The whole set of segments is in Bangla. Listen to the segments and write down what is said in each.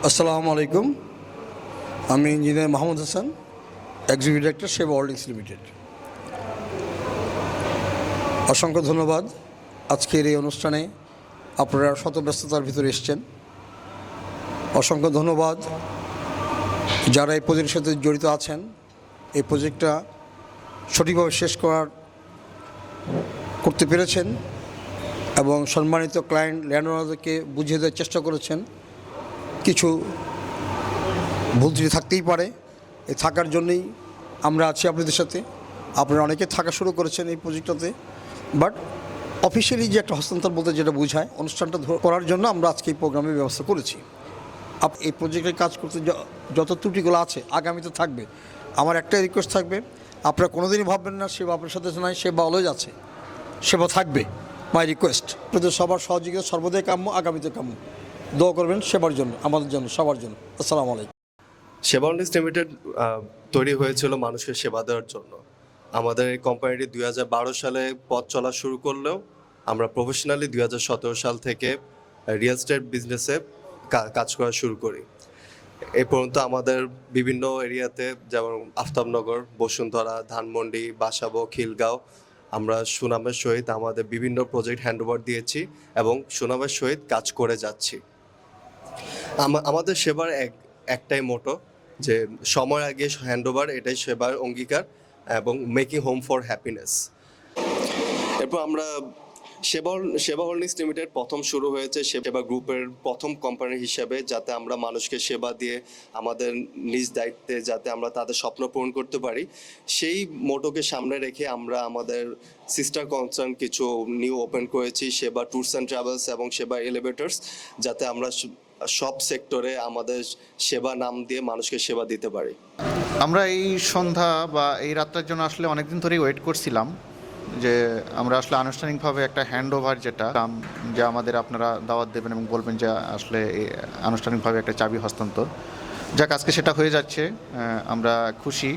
আসসালামু আলাইকুম। আমি engineer Mahmud Hasan, executive director সেবা হোল্ডিংস লিমিটেড। অসংখ্য ধন্যবাদ আজকের এই অনুষ্ঠানে আপনারা শত ব্যস্ততার ভিতরে এসছেন। অসংখ্য ধন্যবাদ যারা এই প্রজেক্টের সাথে জড়িত আছেন। এই প্রজেক্টটা সঠিকভাবে শেষ করতে পেরেছেন এবং সম্মানিত ক্লায়েন্ট ল্যান্ডওনারদেরকে বুঝিয়ে দেওয়ার চেষ্টা করেছেন। কিছু ভুল ত্রুটি থাকতেই পারে, এই থাকার জন্যই আমরা আছি আপনাদের সাথে। আপনারা অনেকে থাকা শুরু করেছেন এই প্রজেক্টটাতে, বাট অফিসিয়ালি যে একটা হস্তান্তর বলতে যেটা বোঝায়, অনুষ্ঠানটা করার জন্য আমরা আজকে এই প্রোগ্রামের ব্যবস্থা করেছি। এই প্রজেক্টের কাজ করতে যত ত্রুটিগুলো আছে আগামীতে থাকবে। আমার একটাই রিকোয়েস্ট থাকবে, আপনারা কোনোদিনই ভাববেন না সেবা আপনার সাথে নাই, সেবা অলওয়েজ আছে, সেবা থাকবে। মাই রিকোয়েস্ট, আপনাদের সবার সহযোগিতা সর্বদাই কাম্য, আগামীতে কাম্য। দোয়া করবেন সেবার জন্য, আমাদের জন্য, সবার জন্য। আসসালামু আলাইকুম। সেবা হোল্ডিংস লিমিটেড তৈরি হয়েছিল মানুষকে সেবা দেওয়ার জন্য। আমাদের এই কোম্পানিটি 2012 সালে পথ চলা শুরু করলেও আমরা প্রফেশনালি 2017 সাল থেকে রিয়েল এস্টেট বিজনেসে কাজ করা শুরু করি। এ পর্যন্ত আমাদের বিভিন্ন এরিয়াতে, যেমন আফতাবনগর, বসুন্ধরা, ধানমন্ডি, বাসাবো, খিলগাঁও, আমরা সুনামের সহিত আমাদের বিভিন্ন প্রজেক্ট হ্যান্ডওভার দিয়েছি এবং সুনামের সহিত কাজ করে যাচ্ছি। আমাদের সেবার একটাই মোটো, যে সময়ের আগে হ্যান্ডওভার, এটাই সেবার অঙ্গীকার, এবং মেকিং হোম ফর হ্যাপিনেস। এরপর আমরা সেবা হোল্ডিংস লিমিটেড প্রথম শুরু হয়েছে সেবা গ্রুপের প্রথম কোম্পানি হিসেবে, যাতে আমরা মানুষকে সেবা দিয়ে আমাদের নিজ দায়িত্বে যাতে আমরা তাদের স্বপ্ন পূরণ করতে পারি, সেই মোটোকে সামনে রেখে আমরা আমাদের সিস্টার কনসার্ন কিছু নিউ ওপেন করেছি, সেবা ট্যুরস অ্যান্ড ট্রাভেলস এবং সেবা এলিভেটরস, যাতে আমরা সব সেক্টরে আমাদের সেবা নাম দিয়ে মানুষকে সেবা দিতে পারি। আমরা এই সন্ধ্যা বা এই রাতটার জন্য আসলে অনেকদিন ধরেই ওয়েট করছিলাম, যে আমরা আসলে আনুষ্ঠানিকভাবে একটা হ্যান্ড ওভার, যেটা যে আমাদের আপনারা দাওয়াত দেবেন এবং বলবেন যে আসলে আনুষ্ঠানিকভাবে একটা চাবি হস্তান্তর। যাক, আজকে সেটা হয়ে যাচ্ছে। আমরা খুশি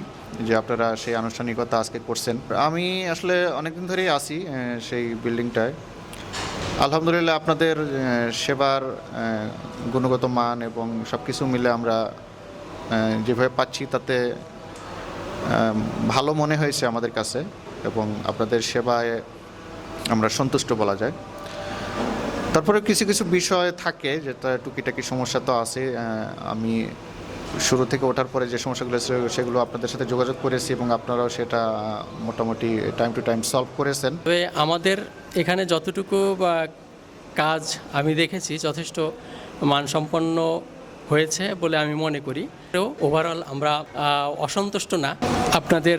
যে আপনারা সেই আনুষ্ঠানিকতা আজকে করছেন। আমি আসলে অনেকদিন ধরেই আসি সেই বিল্ডিংটায়। আলহামদুলিল্লাহ, আপনাদের সেবার গুণগত মান এবং সব কিছু মিলে আমরা যেভাবে পাচ্ছি তাতে ভালো মনে হয়েছে আমাদের কাছে, এবং আপনাদের সেবায় আমরা সন্তুষ্ট বলা যায়। তারপরে কিছু কিছু বিষয় থাকে, যেটা টুকিটাকি সমস্যা তো আছে। আমি শুরু থেকে ওঠার পরে যে সমস্যাগুলো সেগুলো আপনাদের সাথে যোগাযোগ করেছি এবং আপনারাও সেটা মোটামুটি টাইম টু টাইম সলভ করেছেন। তবে আমাদের এখানে যতটুকু বা কাজ আমি দেখেছি যথেষ্ট মানসম্পন্ন হয়েছে বলে আমি মনে করি। তো ওভারঅল আমরা অসন্তুষ্ট না। আপনাদের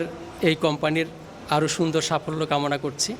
এই কোম্পানির আরও সুন্দর সাফল্য কামনা করছি।